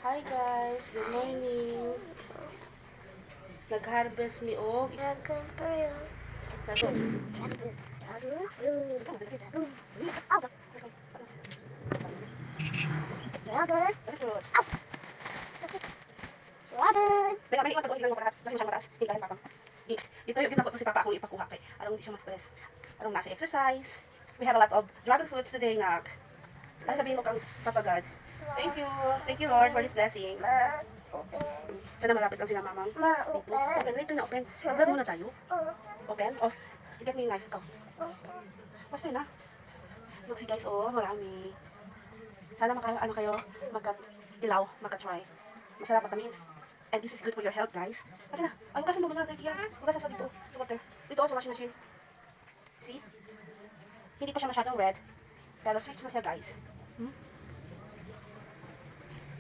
Hi guys, good morning. Nag-harvest mi og Dragon Pearl. Dragon. fruits. Dragon. May iwan pa doon, hindi lang makakat. Kasi masyadong mataas. Hindi ka rin papang. Dito yung ginagawa ko si Papa akong ipakuha kay. Arong hindi siya ma-stress. Arong nasa exercise. We have a lot of dragon fruits today, nak. Ano sabihin mo kang Papa God? Thank you. Thank you, Lord, for this blessing. Ma, open. Sana malapit lang sila, mamang. Ma, Dito. open. Open, later na open. Mag-vlog muna tayo. Open? Oh, get me yung knife. Ikaw. Open. Basta na. Look, si guys, oh, marami. Sana ano kayo, magka-dilaw, magka-try. Masarap matamis. And this is good for your health, guys. Bakit na? Ay, hugasan mo muna, dirty yan. Hugasan sa dito, sa water. Dito, sa washing machine. See? Hindi pa siya masyadong red. Pero sweets na siya, guys. Hmm?